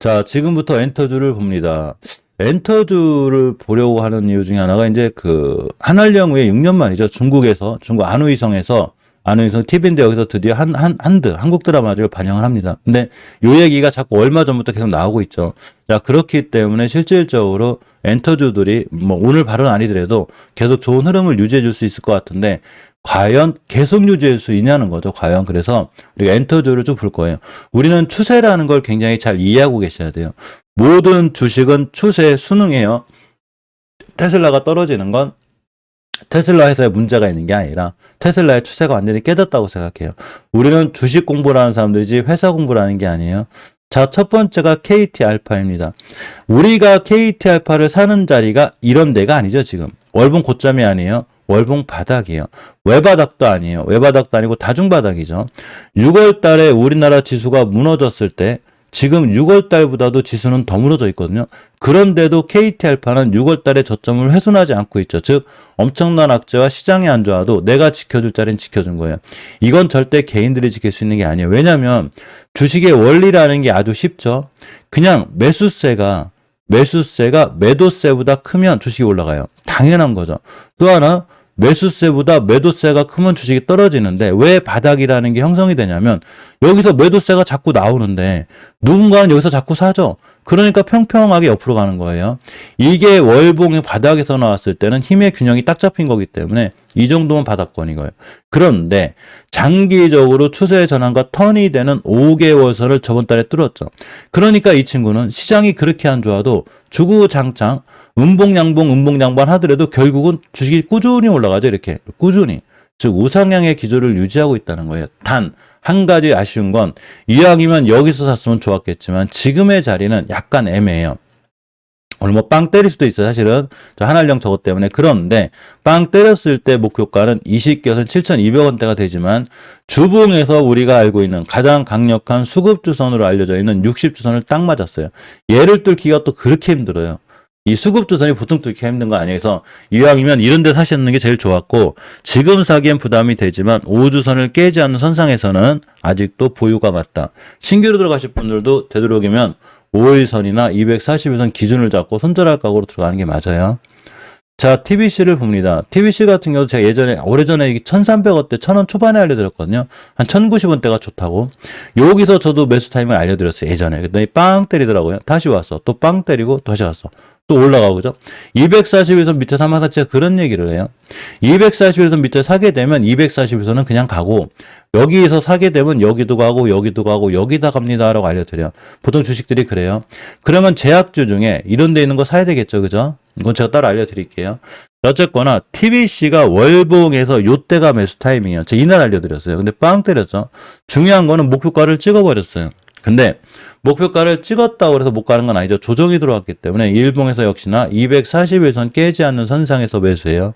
자, 지금부터 엔터주를 봅니다. 엔터주를 보려고 하는 이유 중에 하나가 이제 그 한알령 후에 6년 만이죠. 중국 안후이성 TV인데 여기서 드디어 한국 드라마를 반영을 합니다. 근데 요 얘기가 자꾸 얼마 전부터 계속 나오고 있죠. 자, 그렇기 때문에 실질적으로 엔터주들이 뭐 오늘 발언 아니더라도 계속 좋은 흐름을 유지해 줄 수 있을 것 같은데 과연 계속 유지할 수 있냐는 거죠. 과연. 그래서 우리가 엔터주를 좀 볼 거예요. 우리는 추세라는 걸 굉장히 잘 이해하고 계셔야 돼요. 모든 주식은 추세에 순응해요. 테슬라가 떨어지는 건 테슬라 회사에 문제가 있는 게 아니라 테슬라의 추세가 완전히 깨졌다고 생각해요. 우리는 주식 공부를 하는 사람들이지 회사 공부를 하는 게 아니에요. 자, 첫 번째가 KT 알파입니다. 우리가 KT 알파를 사는 자리가 이런 데가 아니죠, 지금. 월봉 고점이 아니에요. 월봉 바닥이에요. 외바닥도 아니에요. 외바닥도 아니고 다중바닥이죠. 6월 달에 우리나라 지수가 무너졌을 때 지금 6월 달보다도 지수는 더 무너져 있거든요. 그런데도 KT알파는 6월 달에 저점을 훼손하지 않고 있죠. 즉 엄청난 악재와 시장이 안 좋아도 내가 지켜줄 자리는 지켜준 거예요. 이건 절대 개인들이 지킬 수 있는 게 아니에요. 왜냐하면 주식의 원리라는 게 아주 쉽죠. 그냥 매수세가 매도세보다 크면 주식이 올라가요. 당연한 거죠. 또 하나 매수세보다 매도세가 크면 주식이 떨어지는데 왜 바닥이라는 게 형성이 되냐면 여기서 매도세가 자꾸 나오는데 누군가는 여기서 자꾸 사죠. 그러니까 평평하게 옆으로 가는 거예요. 이게 월봉의 바닥에서 나왔을 때는 힘의 균형이 딱 잡힌 거기 때문에 이 정도면 바닥권인 거예요. 그런데 장기적으로 추세의 전환과 턴이 되는 5개월선을 저번 달에 뚫었죠. 그러니까 이 친구는 시장이 그렇게 안 좋아도 주구장창 음봉양봉 하더라도 결국은 주식이 꾸준히 올라가죠. 이렇게 꾸준히. 즉 우상향의 기조를 유지하고 있다는 거예요. 단 한 가지 아쉬운 건 이왕이면 여기서 샀으면 좋았겠지만 지금의 자리는 약간 애매해요. 오늘 뭐 빵 때릴 수도 있어요. 사실은 저 한알령 저것 때문에. 그런데 빵 때렸을 때 목표가는 20개선 7,200원대가 되지만 주봉에서 우리가 알고 있는 가장 강력한 수급주선으로 알려져 있는 60주선을 딱 맞았어요. 얘를 뚫기가 또 그렇게 힘들어요. 이 수급주선이 보통 뚫기 힘든 거 아니에요. 그래서 이왕이면 이런 데 사시는 게 제일 좋았고 지금 사기엔 부담이 되지만 5주선을 깨지 않는 선상에서는 아직도 보유가 맞다. 신규로 들어가실 분들도 되도록이면 5일선이나 241선 기준을 잡고 손절할 각오로 들어가는 게 맞아요. 자, TBC를 봅니다. TBC 같은 경우도 제가 오래전에 1,300원대, 1,000원 초반에 알려드렸거든요. 한 1,090원대가 좋다고. 여기서 저도 매수 타임을 알려드렸어요. 예전에. 그랬더니 빵 때리더라고요. 다시 왔어. 또 빵 때리고 다시 왔어. 또 올라가고, 그죠? 241선 밑에 사면서 제가 그런 얘기를 해요. 241선 밑에 사게 되면 241선은 그냥 가고, 여기에서 사게 되면 여기도 가고, 여기다 갑니다라고 알려드려요. 보통 주식들이 그래요. 그러면 제약주 중에 이런 데 있는 거 사야 되겠죠, 그죠? 이건 제가 따로 알려드릴게요. 어쨌거나, TBC가 월봉에서 요때가 매수 타이밍이에요. 제가 이날 알려드렸어요. 근데 빵 때렸죠? 중요한 거는 목표가를 찍어버렸어요. 근데 목표가를 찍었다고 해서 못 가는 건 아니죠. 조정이 들어왔기 때문에 일봉에서 역시나 241선 깨지 않는 선상에서 매수해요.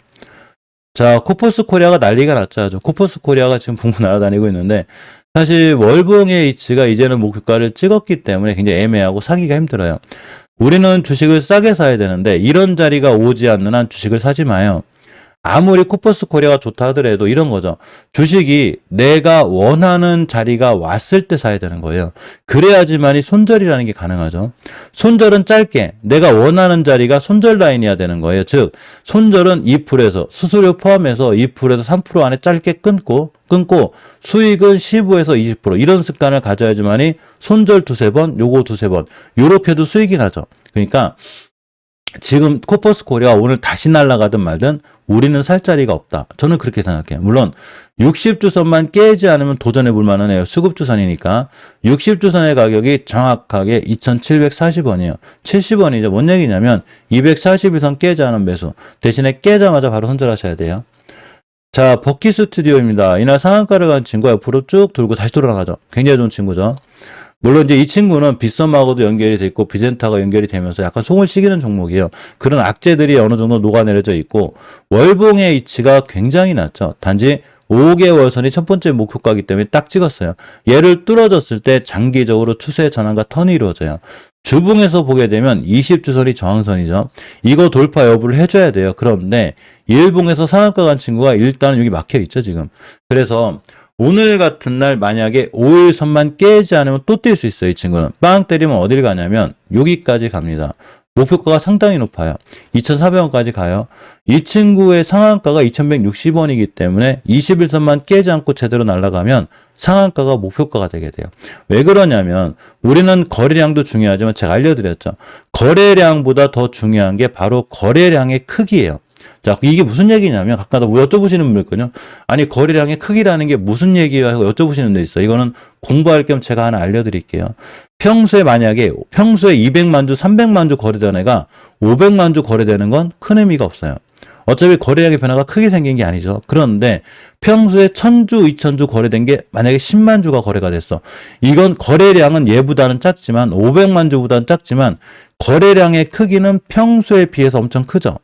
자, 코퍼스 코리아가 난리가 났죠. 코퍼스 코리아가 지금 붕붕 날아다니고 있는데 사실 월봉의 위치가 이제는 목표가를 찍었기 때문에 굉장히 애매하고 사기가 힘들어요. 우리는 주식을 싸게 사야 되는데 이런 자리가 오지 않는 한 주식을 사지 마요. 아무리 코퍼스 코리아가 좋다 하더라도 이런 거죠. 주식이 내가 원하는 자리가 왔을 때 사야 되는 거예요. 그래야지만이 손절이라는 게 가능하죠. 손절은 짧게 내가 원하는 자리가 손절 라인이어야 되는 거예요. 즉 손절은 2%에서 수수료 포함해서 2%에서 3% 안에 짧게 끊고 수익은 15에서 20% 이런 습관을 가져야지만이 손절 두세 번, 요거 두세 번 요렇게도 수익이 나죠. 그러니까 지금 코퍼스 코리아 오늘 다시 날아가든 말든 우리는 살 자리가 없다. 저는 그렇게 생각해요. 물론 60주선만 깨지 않으면 도전해 볼 만은 해요. 수급주선이니까. 60주선의 가격이 정확하게 2,740원이에요. 70원이죠. 뭔 얘기냐면 241선 깨지 않은 매수. 대신에 깨자마자 바로 손절하셔야 돼요. 자, 버키 스튜디오입니다. 이날 상한가를 간 친구가 옆으로 쭉 돌고 다시 돌아가죠. 굉장히 좋은 친구죠. 물론 이제 이 친구는 빗썸하고도 연결이 돼 있고 비젠타가 연결이 되면서 약간 속을 시키는 종목이에요. 그런 악재들이 어느 정도 녹아내려져 있고 월봉의 위치가 굉장히 낮죠. 단지 5개월선이 첫 번째 목표가이기 때문에 딱 찍었어요. 얘를 뚫어졌을 때 장기적으로 추세의 전환과 턴이 이루어져요. 주봉에서 보게 되면 20주선이 저항선이죠. 이거 돌파 여부를 해줘야 돼요. 그런데 일봉에서 상한가 간 친구가 일단은 여기 막혀 있죠, 지금. 그래서 오늘 같은 날 만약에 5일선만 깨지 않으면 또 뛸 수 있어요. 이 친구는. 빵 때리면 어딜 가냐면 여기까지 갑니다. 목표가가 상당히 높아요. 2,400원까지 가요. 이 친구의 상한가가 2,160원이기 때문에 21선만 깨지 않고 제대로 날아가면 상한가가 목표가가 되게 돼요. 왜 그러냐면 우리는 거래량도 중요하지만 제가 알려드렸죠. 거래량보다 더 중요한 게 바로 거래량의 크기예요. 자, 이게 무슨 얘기냐면 가끔가다 여쭤보시는 분들 있거든요. 아니 거래량의 크기라는 게 무슨 얘기야 하고 여쭤보시는 데 있어요. 이거는 공부할 겸 제가 하나 알려드릴게요. 평소에 200만 주, 300만 주 거래되는 애가 500만 주 거래되는 건 큰 의미가 없어요. 어차피 거래량의 변화가 크게 생긴 게 아니죠. 그런데 평소에 1000주, 2000주 거래된 게 만약에 10만 주가 거래가 됐어. 이건 거래량은 얘보다는 작지만 500만 주보다는 작지만 거래량의 크기는 평소에 비해서 엄청 크죠.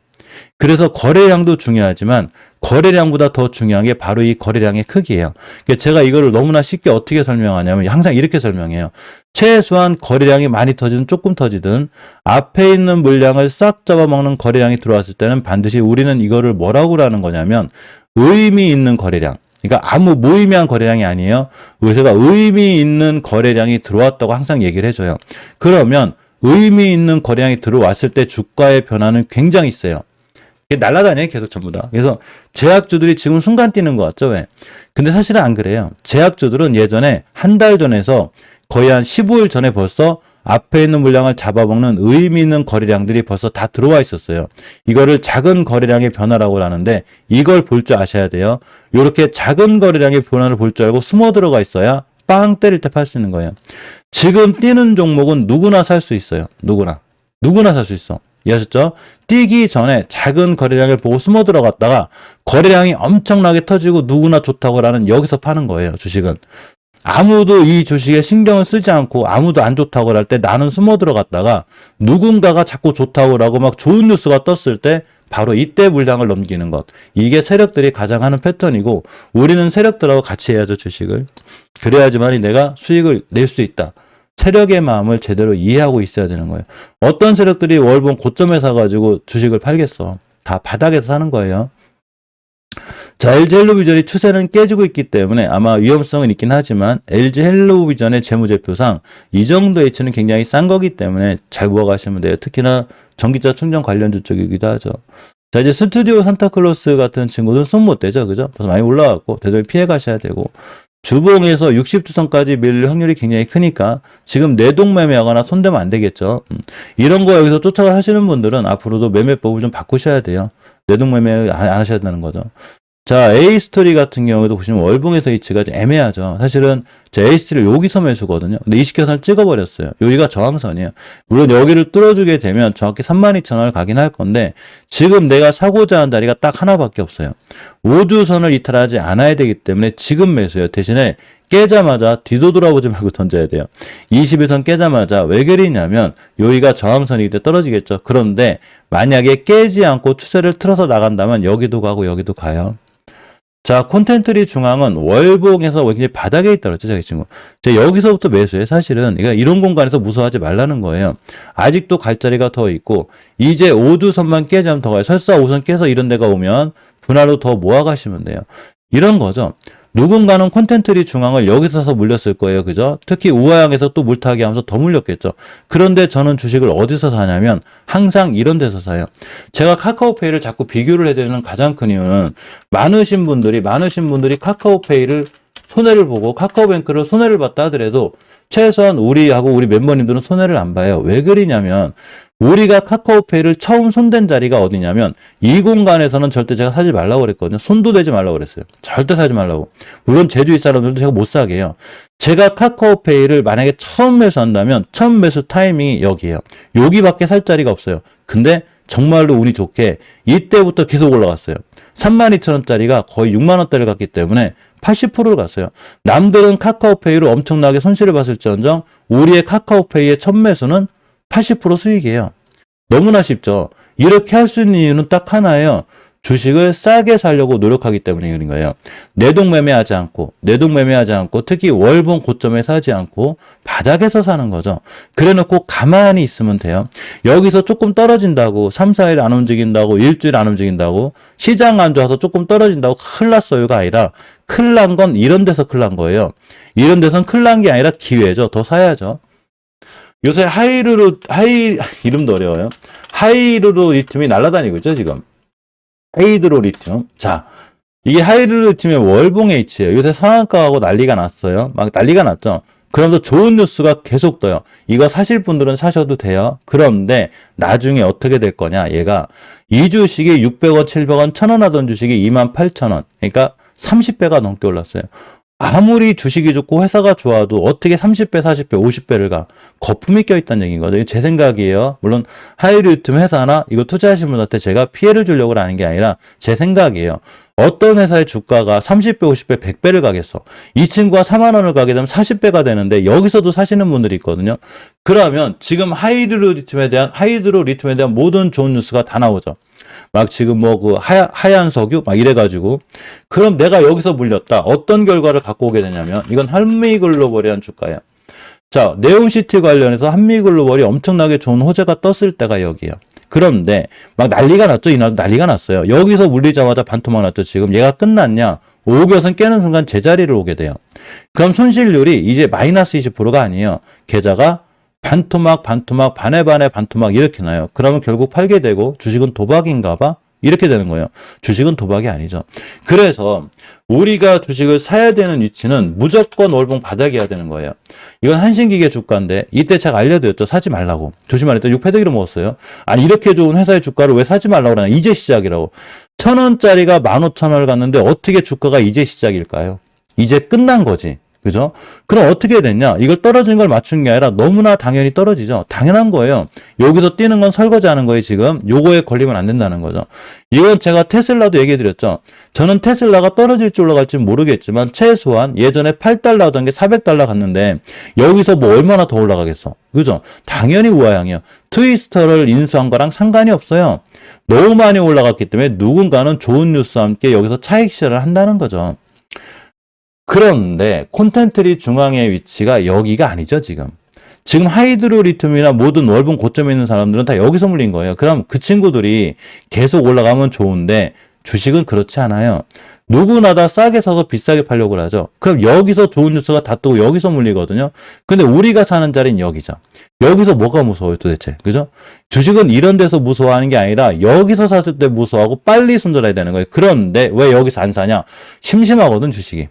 그래서 거래량도 중요하지만 거래량보다 더 중요한 게 바로 이 거래량의 크기예요. 제가 이거를 너무나 쉽게 어떻게 설명하냐면 항상 이렇게 설명해요. 최소한 거래량이 많이 터지든 조금 터지든 앞에 있는 물량을 싹 잡아먹는 거래량이 들어왔을 때는 반드시 우리는 이거를 뭐라고 하는 거냐면 의미 있는 거래량. 그러니까 아무 무의미한 거래량이 아니에요. 제가 의미 있는 거래량이 들어왔다고 항상 얘기를 해줘요. 그러면 의미 있는 거래량이 들어왔을 때 주가의 변화는 굉장히 세요. 날아다녀요, 계속 전부 다. 그래서 제약주들이 지금 순간 뛰는 것 같죠, 왜? 근데 사실은 안 그래요. 제약주들은 예전에 한 달 전에서 거의 한 15일 전에 벌써 앞에 있는 물량을 잡아먹는 의미 있는 거래량들이 벌써 다 들어와 있었어요. 이거를 작은 거래량의 변화라고 하는데 이걸 볼 줄 아셔야 돼요. 이렇게 작은 거래량의 변화를 볼 줄 알고 숨어 들어가 있어야 빵 때릴 때 팔 수 있는 거예요. 지금 뛰는 종목은 누구나 살 수 있어요. 누구나 살 수 있어. 이해하셨죠? 뛰기 전에 작은 거래량을 보고 숨어 들어갔다가 거래량이 엄청나게 터지고 누구나 좋다고 하는 여기서 파는 거예요. 주식은. 아무도 이 주식에 신경을 쓰지 않고 아무도 안 좋다고 할 때 나는 숨어 들어갔다가 누군가가 자꾸 좋다고 하고 막 좋은 뉴스가 떴을 때 바로 이때 물량을 넘기는 것. 이게 세력들이 가장 하는 패턴이고 우리는 세력들하고 같이 해야죠. 주식을. 그래야지만 내가 수익을 낼 수 있다. 세력의 마음을 제대로 이해하고 있어야 되는 거예요. 어떤 세력들이 월봉 고점에 사가지고 주식을 팔겠어. 다 바닥에서 사는 거예요. 자, LG 헬로비전이 추세는 깨지고 있기 때문에 아마 위험성은 있긴 하지만 LG 헬로비전의 재무제표상 이 정도 H는 굉장히 싼 거기 때문에 잘 모아가시면 돼요. 특히나 전기차 충전 관련주 쪽이기도 하죠. 자, 이제 스튜디오 산타클로스 같은 친구들은 손 못 대죠. 그죠? 벌써 많이 올라왔고 대단히 피해 가셔야 되고 주봉에서 60주선까지 밀릴 확률이 굉장히 크니까 지금 내동매매하거나 손대면 안 되겠죠. 이런 거 여기서 쫓아가 하시는 분들은 앞으로도 매매법을 좀 바꾸셔야 돼요. 내동매매 안 하셔야 되는 거죠. 자, A스토리 같은 경우에도 보시면 월봉에서 위치가 좀 애매하죠. 사실은 제 A스토리 여기서 매수거든요. 근데 20개선을 찍어버렸어요. 여기가 저항선이에요. 물론 여기를 뚫어주게 되면 정확히 32,000원을 가긴 할 건데 지금 내가 사고자 하는 자리가 딱 하나밖에 없어요. 5주선을 이탈하지 않아야 되기 때문에 지금 매수해요. 대신에 깨자마자 뒤도 돌아보지 말고 던져야 돼요. 21선 깨자마자 왜 그러냐면 여기가 저항선이기 때문에 떨어지겠죠. 그런데 만약에 깨지 않고 추세를 틀어서 나간다면 여기도 가고 여기도 가요. 자, 콘텐트리 중앙은 월봉에서 굉장히 바닥에 있다고 했죠, 이 친구. 제가 여기서부터 매수해. 사실은, 그러니까 이런 공간에서 무서워하지 말라는 거예요. 아직도 갈 자리가 더 있고, 이제 5주선만 깨자면 더 가요. 설사 5선 깨서 이런 데가 오면, 분할로 더 모아가시면 돼요. 이런 거죠. 누군가는 콘텐트리 중앙을 여기서 사서 물렸을 거예요. 그죠? 특히 우하향에서 또 물타기 하면서 더 물렸겠죠. 그런데 저는 주식을 어디서 사냐면 항상 이런 데서 사요. 제가 카카오페이를 자꾸 비교를 해야 되는 가장 큰 이유는 많으신 분들이 카카오페이를 손해를 보고 카카오뱅크를 손해를 봤다 하더라도 최소한 우리하고 우리 멤버님들은 손해를 안 봐요. 왜 그러냐면 우리가 카카오페이를 처음 손댄 자리가 어디냐면 이 공간에서는 절대 제가 사지 말라고 그랬거든요. 손도 대지 말라고 그랬어요. 절대 사지 말라고. 물론 제주의 사람들도 제가 못 사게 해요. 제가 카카오페이를 만약에 처음 매수한다면 처음 매수 타이밍이 여기예요. 여기밖에 살 자리가 없어요. 근데 정말로 운이 좋게 이때부터 계속 올라갔어요. 32,000원짜리가 거의 6만원대를 갔기 때문에 80%를 갔어요. 남들은 카카오페이로 엄청나게 손실을 봤을지언정 우리의 카카오페이의 첫 매수는 80% 수익이에요. 너무나 쉽죠. 이렇게 할 수 있는 이유는 딱 하나예요. 주식을 싸게 사려고 노력하기 때문에 그런 거예요. 내동매매하지 않고 특히 월봉 고점에 사지 않고 바닥에서 사는 거죠. 그래놓고 가만히 있으면 돼요. 여기서 조금 떨어진다고 3, 4일 안 움직인다고 일주일 안 움직인다고 시장 안 좋아서 조금 떨어진다고 큰일 났어요가 아니라 큰일 난 건 이런 데서 큰일 난 거예요. 이런 데선 큰일 난 게 아니라 기회죠. 더 사야죠. 요새 이름도 어려워요. 하이루로 리튬이 날아다니고 있죠, 지금. 하이드로 리튬. 자, 이게 하이드로 리튬의 월봉 H예요. 요새 상한가하고 난리가 났어요. 막 난리가 났죠. 그러면서 좋은 뉴스가 계속 떠요. 이거 사실 분들은 사셔도 돼요. 그런데 나중에 어떻게 될 거냐. 얘가 이 주식이 600원, 700원, 1000원 하던 주식이 28,000원. 그러니까 30배가 넘게 올랐어요. 아무리 주식이 좋고 회사가 좋아도 어떻게 30배, 40배, 50배를 가. 거품이 껴있다는 얘기인 거죠. 제 생각이에요. 물론 하이리튬 회사나 이거 투자하시는 분한테 제가 피해를 주려고 하는 게 아니라 제 생각이에요. 어떤 회사의 주가가 30배, 50배, 100배를 가겠어. 이 친구가 4만 원을 가게 되면 40배가 되는데 여기서도 사시는 분들이 있거든요. 그러면 지금 하이드로 리튬에 대한 모든 좋은 뉴스가 다 나오죠. 막 지금 뭐 그 하얀 석유 막 이래가지고 그럼 내가 여기서 물렸다. 어떤 결과를 갖고 오게 되냐면 이건 한미글로벌이라는 주가예요. 자, 네온시티 관련해서 한미글로벌이 엄청나게 좋은 호재가 떴을 때가 여기예요. 그런데 막 난리가 났죠. 이날도 난리가 났어요. 여기서 물리자마자 반토막 났죠. 지금 얘가 끝났냐? 5개선 깨는 순간 제자리를 오게 돼요. 그럼 손실률이 이제 마이너스 20%가 아니에요. 계좌가 반토막, 반에 반토막 이렇게 나요. 그러면 결국 팔게 되고 주식은 도박인가 봐? 이렇게 되는 거예요. 주식은 도박이 아니죠. 그래서 우리가 주식을 사야 되는 위치는 무조건 월봉 바닥이어야 되는 거예요. 이건 한신기계 주가인데 이때 제가 알려드렸죠. 사지 말라고. 조심하라 했더니 6패대기로 먹었어요. 아니 이렇게 좋은 회사의 주가를 왜 사지 말라고 그러나 이제 시작이라고. 1,000원짜리가 15,000원을 갔는데 어떻게 주가가 이제 시작일까요? 이제 끝난 거지. 그죠? 그럼 어떻게 됐냐? 이걸 떨어진 걸 맞춘 게 아니라 너무나 당연히 떨어지죠. 당연한 거예요. 여기서 뛰는 건 설거지하는 거예요, 지금. 요거에 걸리면 안 된다는 거죠. 이건 제가 테슬라도 얘기해 드렸죠. 저는 테슬라가 떨어질지 올라갈지 모르겠지만 최소한 예전에 8달러 하던 게 400달러 갔는데 여기서 뭐 얼마나 더 올라가겠어. 그죠? 당연히 우하향이요. 트위스터를 인수한 거랑 상관이 없어요. 너무 많이 올라갔기 때문에 누군가는 좋은 뉴스와 함께 여기서 차익 실현을 한다는 거죠. 그런데 콘텐트리 중앙의 위치가 여기가 아니죠, 지금. 지금 하이드로 리튬이나 모든 월봉 고점에 있는 사람들은 다 여기서 물린 거예요. 그럼 그 친구들이 계속 올라가면 좋은데 주식은 그렇지 않아요. 누구나 다 싸게 사서 비싸게 팔려고 하죠. 그럼 여기서 좋은 뉴스가 다 뜨고 여기서 물리거든요. 근데 우리가 사는 자리는 여기죠. 여기서 뭐가 무서워요, 도대체? 그죠? 주식은 이런 데서 무서워하는 게 아니라 여기서 샀을 때 무서워하고 빨리 손절해야 되는 거예요. 그런데 왜 여기서 안 사냐? 심심하거든, 주식이.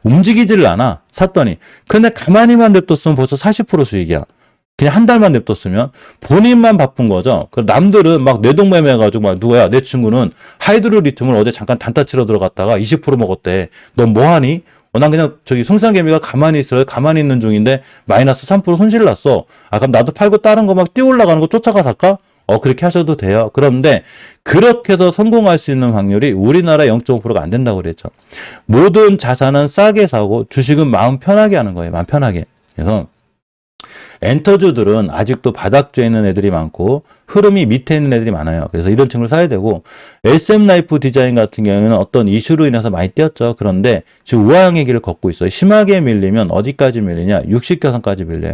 움직이지를 않아. 샀더니. 근데 가만히만 냅뒀으면 벌써 40% 수익이야. 그냥 한 달만 냅뒀으면 본인만 바쁜 거죠. 남들은 막 뇌동매매 해가지고 막 누구야? 내 친구는 하이드로 리튬을 어제 잠깐 단타 치러 들어갔다가 20% 먹었대. 넌 뭐하니? 난 그냥 저기 송상개미가 가만히 있어요. 가만히 있는 중인데 마이너스 3% 손실 났어. 아 그럼 나도 팔고 다른 거 막 뛰어 올라가는 거 쫓아가 살까? 그렇게 하셔도 돼요. 그런데 그렇게 해서 성공할 수 있는 확률이 우리나라 0.5%가 안 된다고 그랬죠. 모든 자산은 싸게 사고 주식은 마음 편하게 하는 거예요. 마음 편하게. 그래서 엔터주들은 아직도 바닥주에 있는 애들이 많고 흐름이 밑에 있는 애들이 많아요. 그래서 이런 친구를 사야 되고 SM 라이프 디자인 같은 경우에는 어떤 이슈로 인해서 많이 뛰었죠. 그런데 지금 우하향의 길을 걷고 있어요. 심하게 밀리면 어디까지 밀리냐? 60개선까지 밀려요.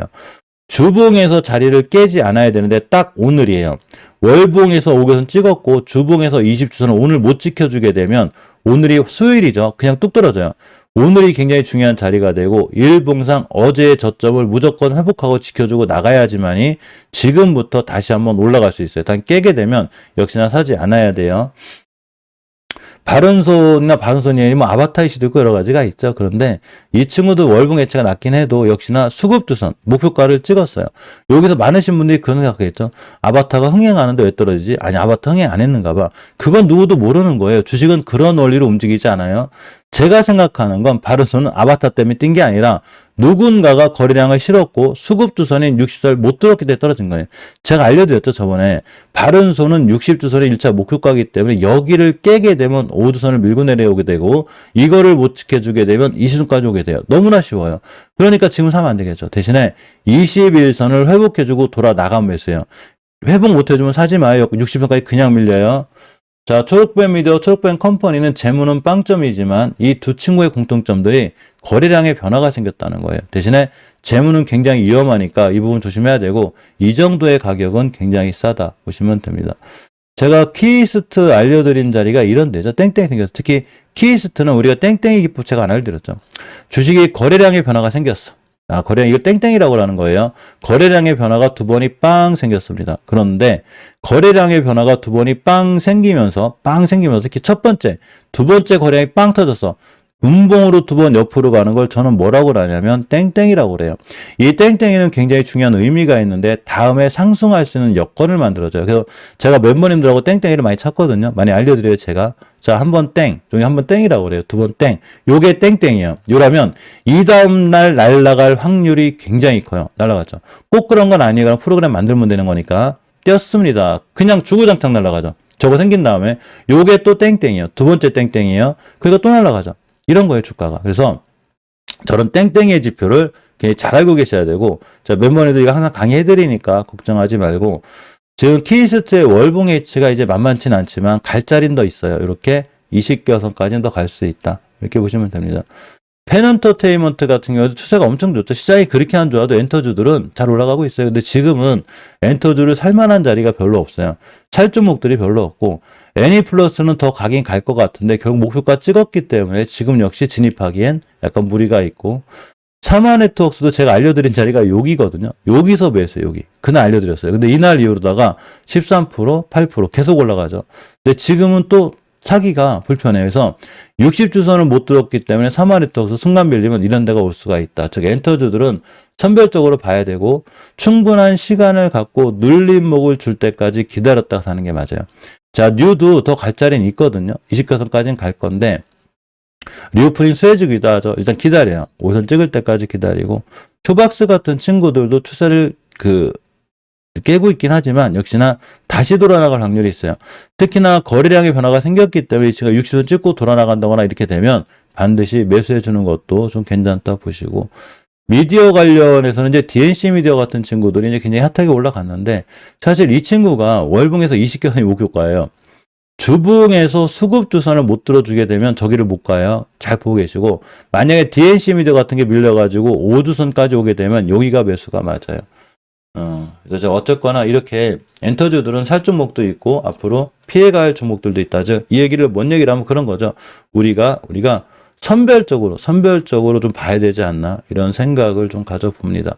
주봉에서 자리를 깨지 않아야 되는데 딱 오늘이에요. 월봉에서 5개선 찍었고 주봉에서 20주선을 오늘 못 지켜주게 되면 오늘이 수요일이죠. 그냥 뚝 떨어져요. 오늘이 굉장히 중요한 자리가 되고 일봉상 어제의 저점을 무조건 회복하고 지켜주고 나가야지만이 지금부터 다시 한번 올라갈 수 있어요. 단 깨게 되면 역시나 사지 않아야 돼요. 바른손이나 바른손이 아니면 뭐 아바타이시도 있고 여러 가지가 있죠. 그런데 이 친구도 월봉 예치가 낮긴 해도 역시나 수급주선 목표가를 찍었어요. 여기서 많으신 분들이 그런 생각하겠죠. 아바타가 흥행하는데 왜 떨어지지? 아니 아바타 흥행 안 했는가 봐. 그건 누구도 모르는 거예요. 주식은 그런 원리로 움직이지 않아요. 제가 생각하는 건 바른손은 아바타 때문에 뛴 게 아니라 누군가가 거래량을 실었고 수급주선인 60선 못 들었기 때문에 떨어진 거예요. 제가 알려드렸죠, 저번에. 바른손은 60주선의 1차 목표가이기 때문에 여기를 깨게 되면 5주선을 밀고 내려오게 되고 이거를 못 지켜주게 되면 20선까지 오게 돼요. 너무나 쉬워요. 그러니까 지금 사면 안 되겠죠. 대신에 21선을 회복해주고 돌아 나가면 매수해요. 회복 못 해주면 사지 마요. 60선까지 그냥 밀려요. 자, 초록뱀 미디어, 초록뱀 컴퍼니는 재무는 빵점이지만 이 두 친구의 공통점들이 거래량의 변화가 생겼다는 거예요. 대신에 재무는 굉장히 위험하니까 이 부분 조심해야 되고 이 정도의 가격은 굉장히 싸다 보시면 됩니다. 제가 키이스트 알려드린 자리가 이런 데죠. 땡땡이 생겼어. 특히 키이스트는 우리가 땡땡이 기법체가 안 알려드렸죠. 주식이 거래량의 변화가 생겼어. 거래량, 이걸 땡땡이라고 하는 거예요. 거래량의 변화가 두 번이 빵 생겼습니다. 그런데 거래량의 변화가 두 번이 빵 생기면서 특히 첫 번째, 두 번째 거래량이 빵 터졌어. 음봉으로 두 번 옆으로 가는 걸 저는 뭐라고 하냐면 땡땡이라고 그래요. 이 땡땡이는 굉장히 중요한 의미가 있는데 다음에 상승할 수 있는 여건을 만들어줘요. 그래서 제가 멤버님들하고 땡땡이를 많이 찾거든요. 많이 알려드려요, 제가. 자, 한 번 땡, 여기 한 번 땡이라고 그래요. 두 번 땡. 요게 땡땡이에요. 요라면 이 다음날 날아갈 확률이 굉장히 커요. 날아가죠. 꼭 그런 건 아니에요. 그럼 프로그램 만들면 되는 거니까. 띄었습니다. 그냥 주구장창 날아가죠. 저거 생긴 다음에 요게 또 땡땡이에요. 두 번째 땡땡이에요. 그리고 또 날아가죠. 이런 거예요, 주가가. 그래서 저런 땡땡이의 지표를 굉장히 잘 알고 계셔야 되고, 자, 멤버님들이 항상 강의해드리니까 걱정하지 말고, 지금 키이스트의 월봉 H가 이제 만만치는 않지만 갈 자리는 더 있어요. 이렇게 20개선까지는 더 갈 수 있다. 이렇게 보시면 됩니다. 펜엔터테인먼트 같은 경우도 추세가 엄청 좋죠. 시장이 그렇게 안 좋아도 엔터주들은 잘 올라가고 있어요. 근데 지금은 엔터주를 살만한 자리가 별로 없어요. 살 종목들이 별로 없고, 애니플러스는 더 가긴 갈 것 같은데 결국 목표가 찍었기 때문에 지금 역시 진입하기엔 약간 무리가 있고, 사마네트웍스도 제가 알려드린 자리가 여기거든요. 여기서 매수해요, 여기. 그날 알려드렸어요. 근데 이날 이후로다가 13%, 8% 계속 올라가죠. 근데 지금은 또 사기가 불편해요. 그래서 60주선을 못 들었기 때문에 사마네트웍스 순간 밀리면 이런 데가 올 수가 있다. 즉 엔터주들은 선별적으로 봐야 되고 충분한 시간을 갖고 눌림목을 줄 때까지 기다렸다가 사는 게 맞아요. 자, 뉴도 더 갈 자리는 있거든요. 20개선까지는 갈 건데 리오프닝 수혜주기다 하죠. 일단 기다려요. 5선 찍을 때까지 기다리고 초박스 같은 친구들도 추세를 깨고 있긴 하지만 역시나 다시 돌아나갈 확률이 있어요. 특히나 거래량의 변화가 생겼기 때문에 제가 60선 찍고 돌아나간다거나 이렇게 되면 반드시 매수해 주는 것도 좀 괜찮다 보시고, 미디어 관련해서는 이제 DNC 미디어 같은 친구들이 이제 굉장히 핫하게 올라갔는데 사실 이 친구가 월봉에서 20개선이 목표가예요. 주봉에서 수급 주선을 못 들어주게 되면 저기를 못 가요. 잘 보고 계시고, 만약에 DNC 미디어 같은 게 밀려가지고 5주선까지 오게 되면 여기가 매수가 맞아요. 그래서 어쨌거나 이렇게 엔터주들은 살 종목도 있고 앞으로 피해갈 종목들도 있다. 즉, 이 얘기를 뭔 얘기를 하면 그런 거죠. 우리가 선별적으로 좀 봐야 되지 않나 이런 생각을 좀 가져봅니다.